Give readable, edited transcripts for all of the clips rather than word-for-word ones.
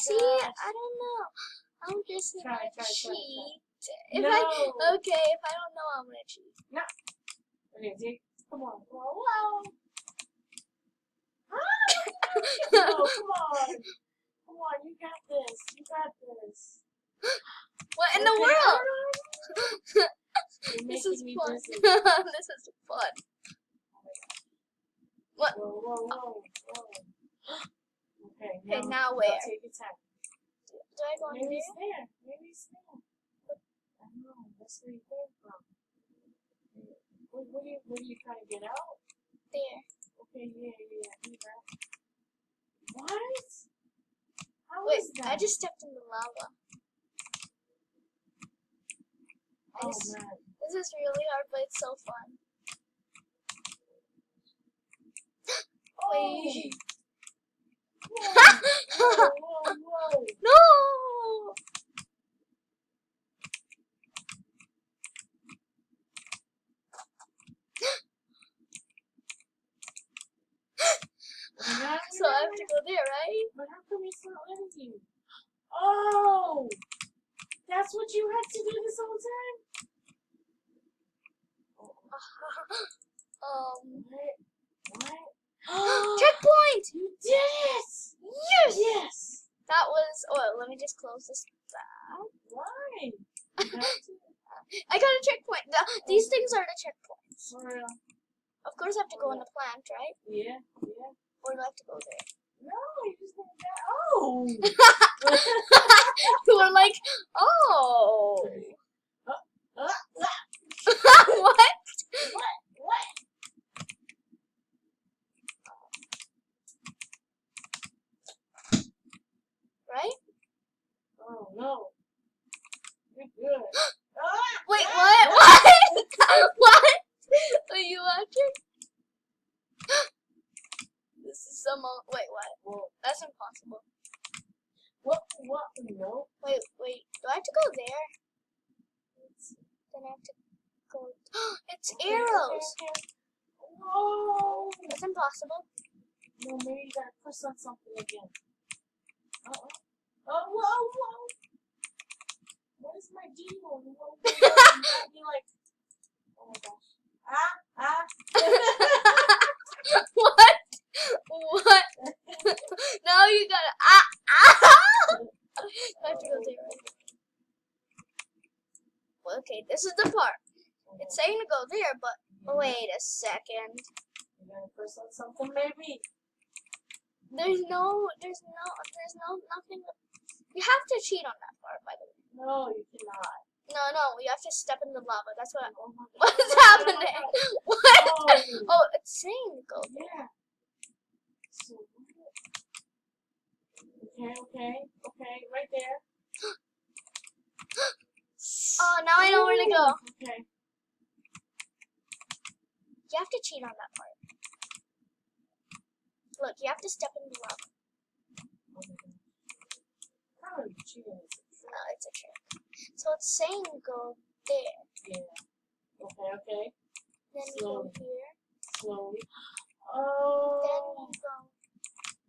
See, I don't know. I'm just gonna cheat. If I don't know, I'm gonna cheat. No. Okay, Jake, come on. Whoa. No, come on. Come on, you got this. You got this. What in the world? This is fun. This is fun. What? Whoa. Okay, now where? Take your time. Do I go in Maybe there? Maybe it's there. I don't know. That's where you came from. What are you trying to get out? There. Okay, yeah. Do that. What? How Wait, is that? I just stepped in the lava. Oh, man. This is really hard, but it's so fun. Wait. Whoa. No! So I have to go there, right? But how come it's not letting you? Oh! That's what you had to do this whole time? What? Checkpoint! You did it! Yes! That was... Oh, let me just close this back. Why? I got a checkpoint. These things are the checkpoints. For real? Of course I have to go in the plant, right? Yeah. Or do I have to go there? No, you just did that. Oh! You were like, oh. What? What? Right? Oh, no. You're good. Wait, what? What? What? Are you watching? This is some... Wait, what? Whoa. That's impossible. What? No. Wait. Do I have to go there? Then I have to go... It's arrows! Okay. Whoa! That's impossible. No, maybe you gotta press on something again. Oh, whoa! What is my deal? Whoa. Be like, oh my gosh. What? Now you gotta... I have to go there. Well, okay, this is the part. It's saying to go there, but wait a second. You gotta press on something, maybe. There's nothing. You have to cheat on that part, by the way. No, you cannot. No, you have to step in the lava. That's what. Oh my God. What is happening? What? Oh, it's saying to go there. Yeah. So, okay, right there. Oh, now I know where to go. Okay. You have to cheat on that part. Look, you have to step in the lava. How are you cheating? No, it's a trick. So it's saying go there. Yeah. Okay. Then you go here. Slowly. Oh. Then you go.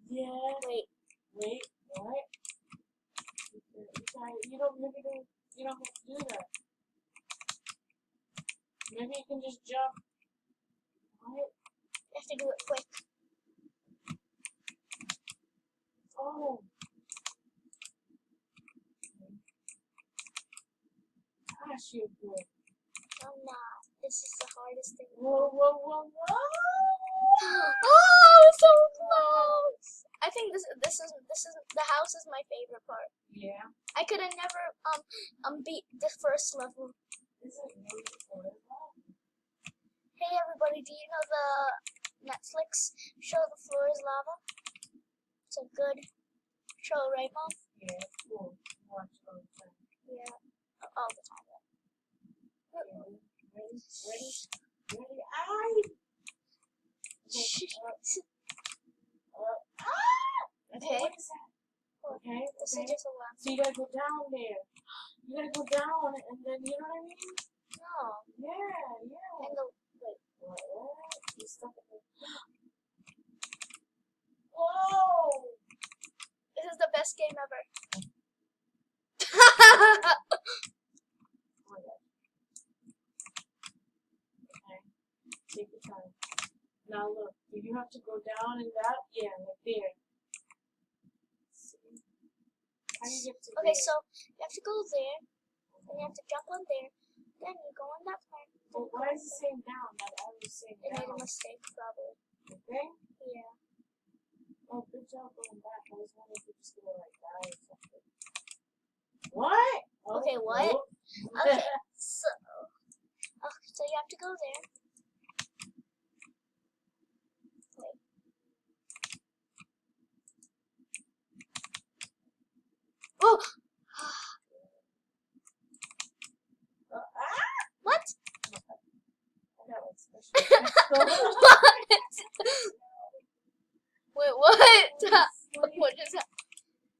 Yeah. Wait. What? You don't have to do that. Maybe you can just jump. What? You have to do it quick. Oh. Gosh, you're good. I'm not. This is the hardest thing. Whoa. Oh, so close. I think this is the house is my favorite part. Yeah. I could have never beat the first level. Is it really affordable? Hey everybody, do you know the Netflix show The Floor is Lava? It's a good show, right, Mom? Yeah, it's cool. Watch it all the time. Yeah, all the time. Ready? Okay. What is that? Okay. This is just a lamp. So you gotta go down there. You gotta go down and then, you know what I mean? No. Yeah. And the wait. What? You stuck it. Whoa! This is the best best game ever. Oh my God. Okay. Take your time. Now look, do you have to go down and that? Yeah, like there. See? How do you get to Okay, there? so you have to go there, and you have to jump on there, then you go on that part. Well, why is it saying down? That I was saying It made a down. mistake, probably. Okay? Yeah. Oh, good job going back. I was wondering if you just gonna like die or something. What? Oh, Okay, what? nope. Okay, so you have to go there. Wait. Oh! What? That was special. What? Wait, what? What is that?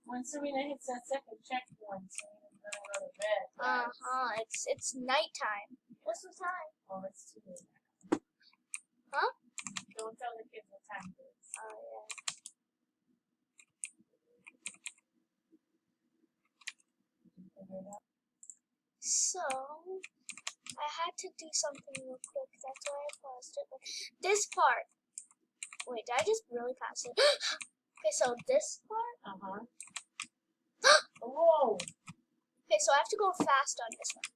When Serena hits that second checkpoint, Serena's gonna go to bed. Guys. It's nighttime. What's the time? Oh, it's too late. Huh? Don't tell the kids what time it is. Oh yeah. Figure it out. So I had to do something real quick. That's why I paused it. But this part. Wait, did I just really pass it? Okay, so this part. Whoa! Okay, so I have to go fast on this one.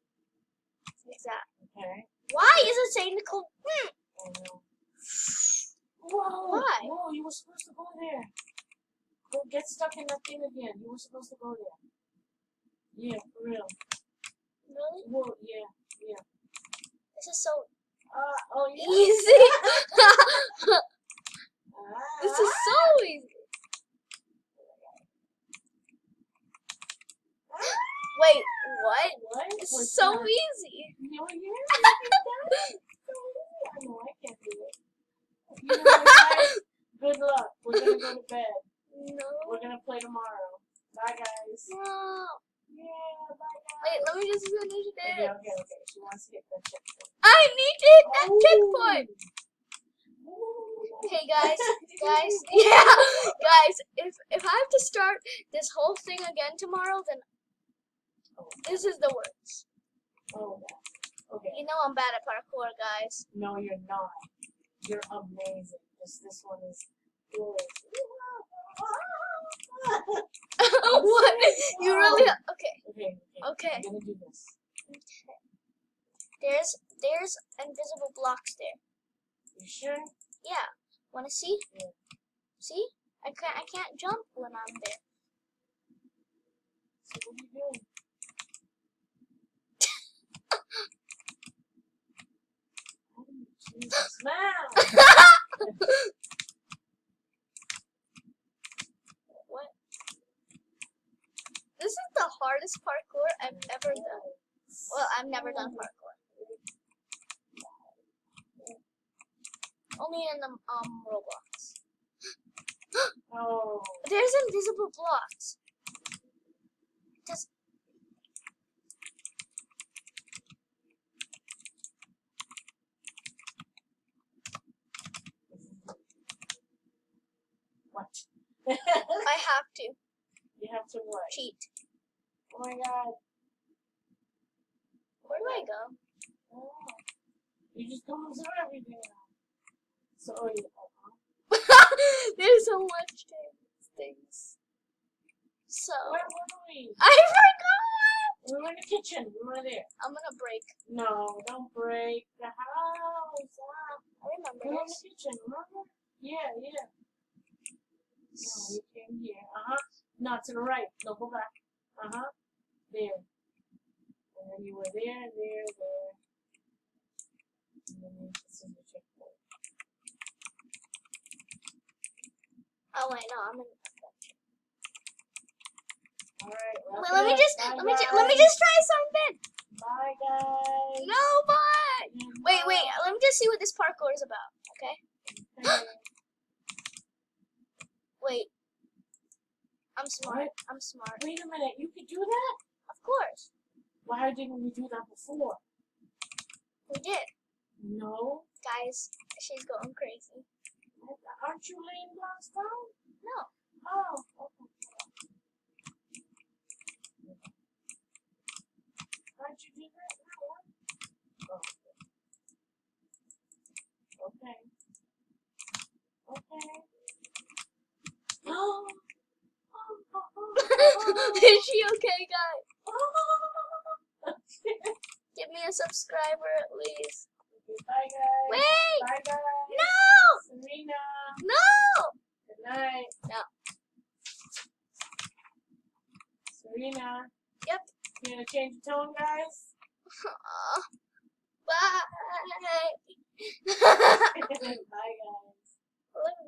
Like that. Okay. Why is it saying to go? Oh no. Whoa! Why? Whoa, you were supposed to go there. Go get stuck in that thing again. You were supposed to go there. Yeah, for real. Really? Whoa, yeah, yeah. This is so Oh yeah. easy. Ah. This is so easy. Wait, what? What? It's What's so that? easy. No, yeah. I know I can't do it. You know what, guys? Good luck. We're gonna go to bed. No. We're gonna play tomorrow. Bye, guys. No. Yeah, bye, guys. Wait, let me just finish Okay, this. okay. She wants to get that checkpoint. I need to hit that Oh. checkpoint. Ooh. Okay, guys, yeah, guys. If I have to start this whole thing again tomorrow, then this is the worst. Oh, yeah. Okay. You know I'm bad at parkour, guys. No, you're not. You're amazing. This one is good. What? You really? Okay. Okay. I'm gonna do this. There's invisible blocks there. You sure? Yeah. Wanna see? Yeah. See? I can't jump when I'm there. So what are you doing? Oh, Jesus, man! What? This is the hardest parkour I've ever done. Well, I've never done parkour. Only in the Roblox. Oh. There's invisible blocks. Just What? I have to You have to what? cheat. Oh my god. Where do I go? Oh. You just don't observe everything now. So, oh, yeah. There's so much things. So Where were we? I forgot. We were in the kitchen. We were there. I'm gonna break. No, don't break the house. I remember We were in this. the kitchen, remember? Yeah. No, you came here. No, to the right. No, go back. There. And then you were there. And then this is the checkpoint. Oh wait, no, I'm in. Alright, Wait, let me just try something. Bye, guys. No, bye. Wait, let me just see what this parkour is about. Okay. Okay. Wait. I'm smart. What? I'm smart. Wait a minute. You could do that? Of course. Why didn't we do that before? We did. No. Guys, she's going crazy. Aren't you laying blocks down? No. Oh, okay. Okay. Okay. Oh. Is she okay, guys? Give me a subscriber at least. Okay, bye guys. Wait! Bye guys. No! Serena. No! Good night. No. Serena. Yep. You gonna change the tone, guys? Bye. Bye guys. Let me